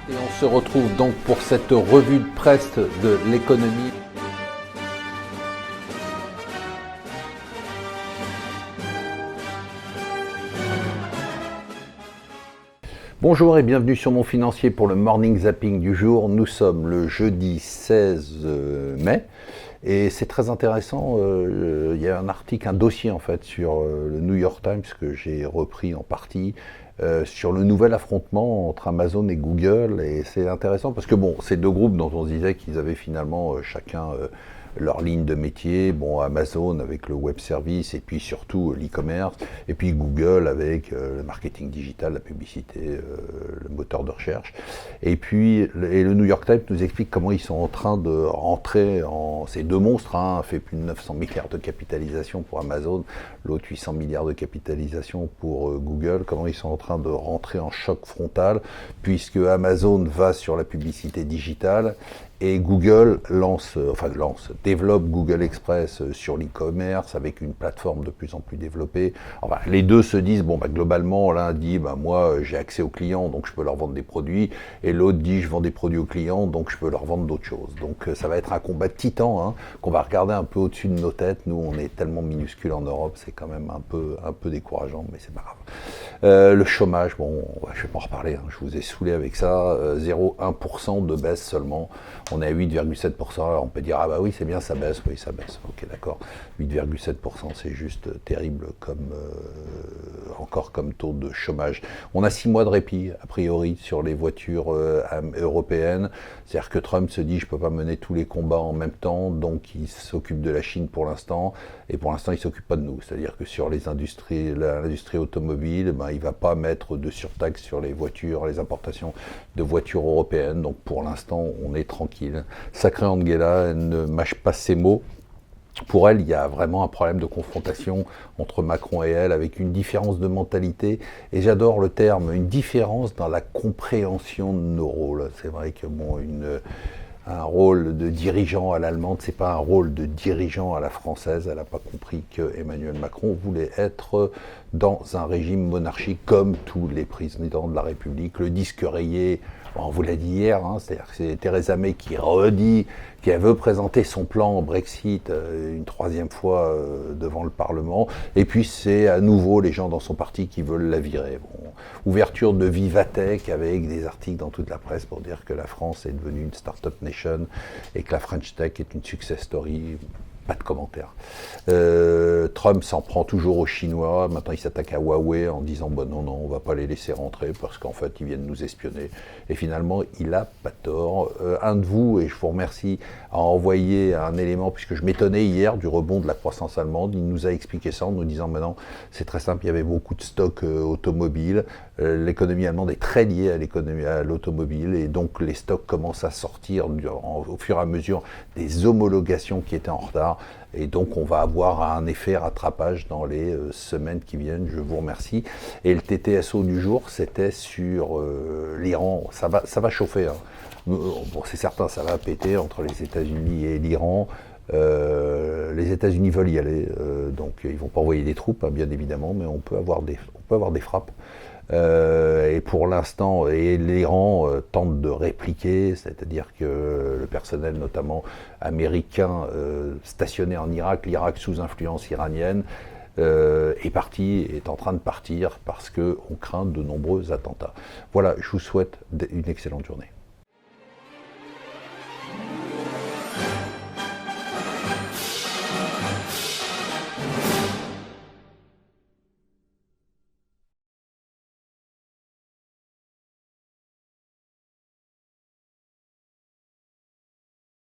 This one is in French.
Et on se retrouve donc pour cette revue de presse de l'économie. Bonjour et bienvenue sur Mon Financier pour le Morning Zapping du jour. Nous sommes le jeudi 16 mai et c'est très intéressant. Il y a un article, un dossier en fait sur le New York Times que j'ai repris en partie sur le nouvel affrontement entre Amazon et Google. Et c'est intéressant parce que bon, ces deux groupes dont on se disait qu'ils avaient finalement chacun leur ligne de métier, bon, Amazon avec le web service et puis surtout l'e-commerce, et puis Google avec le marketing digital, la publicité, le moteur de recherche. Et puis le New York Times nous explique comment ils sont en train de rentrer en ces deux monstres, fait plus de 900 milliards de capitalisation pour Amazon, l'autre 800 milliards de capitalisation pour Google, comment ils sont en train de rentrer en choc frontal, puisque Amazon va sur la publicité digitale et Google développe Google Express sur l'e-commerce avec une plateforme de plus en plus développée. Enfin, les deux se disent, globalement, l'un dit, moi, j'ai accès aux clients, donc je peux leur vendre des produits, et l'autre dit, je vends des produits aux clients, donc je peux leur vendre d'autres choses. Donc ça va être un combat de titans, qu'on va regarder un peu au-dessus de nos têtes. Nous, on est tellement minuscules en Europe, c'est quand même un peu décourageant, mais c'est pas grave. Le chômage, je vais pas en reparler, je vous ai saoulé avec ça, 0,1% de baisse seulement. On est à 8,7%, alors on peut dire, oui, c'est bien, ça baisse, oui, ça baisse, ok, d'accord. 8,7%, c'est juste terrible encore comme taux de chômage. On a 6 mois de répit, a priori, sur les voitures européennes. C'est-à-dire que Trump se dit, je peux pas mener tous les combats en même temps, donc il s'occupe de la Chine pour l'instant, et pour l'instant, il s'occupe pas de nous. C'est-à-dire que sur les industries, l'industrie automobile, il va pas mettre de surtaxe sur les voitures, les importations de voitures européennes, donc pour l'instant, on est tranquille. Sacrée Angela, elle ne mâche pas ses mots. Pour elle, il y a vraiment un problème de confrontation entre Macron et elle, avec une différence de mentalité, et j'adore le terme, une différence dans la compréhension de nos rôles. C'est vrai que un rôle de dirigeant à l'allemande, c'est pas un rôle de dirigeant à la française. Elle n'a pas compris que Emmanuel Macron voulait être dans un régime monarchique comme tous les présidents de la République. Le disque rayé, on vous l'a dit hier, c'est-à-dire que c'est Theresa May qui redit qu'elle veut présenter son plan Brexit une troisième fois devant le Parlement, et puis c'est à nouveau les gens dans son parti qui veulent la virer. Ouverture de Vivatech avec des articles dans toute la presse pour dire que la France est devenue une start-up nation et que la French Tech est une success story. Pas de commentaires. Trump s'en prend toujours aux Chinois. Maintenant, il s'attaque à Huawei en disant non, on va pas les laisser rentrer parce qu'en fait, ils viennent nous espionner. Et finalement, il a pas tort. Un de vous, et je vous remercie, a envoyé un élément, puisque je m'étonnais hier du rebond de la croissance allemande. Il nous a expliqué ça en nous disant maintenant, c'est très simple, il y avait beaucoup de stocks automobiles. L'économie allemande est très liée à l'automobile et donc les stocks commencent à sortir au fur et à mesure des homologations qui étaient en retard. Et donc on va avoir un effet rattrapage dans les semaines qui viennent. Je vous remercie. Et le TTSO du jour, c'était sur l'Iran. Ça va chauffer. C'est certain, ça va péter entre les États-Unis et l'Iran. Les États-Unis veulent y aller, donc ils vont pas envoyer des troupes, bien évidemment, mais on peut avoir des frappes. Et pour l'instant, l'Iran tente de répliquer, c'est-à-dire que le personnel, notamment américain, stationné en Irak, l'Irak sous influence iranienne, est en train de partir parce qu'on craint de nombreux attentats. Voilà, je vous souhaite une excellente journée.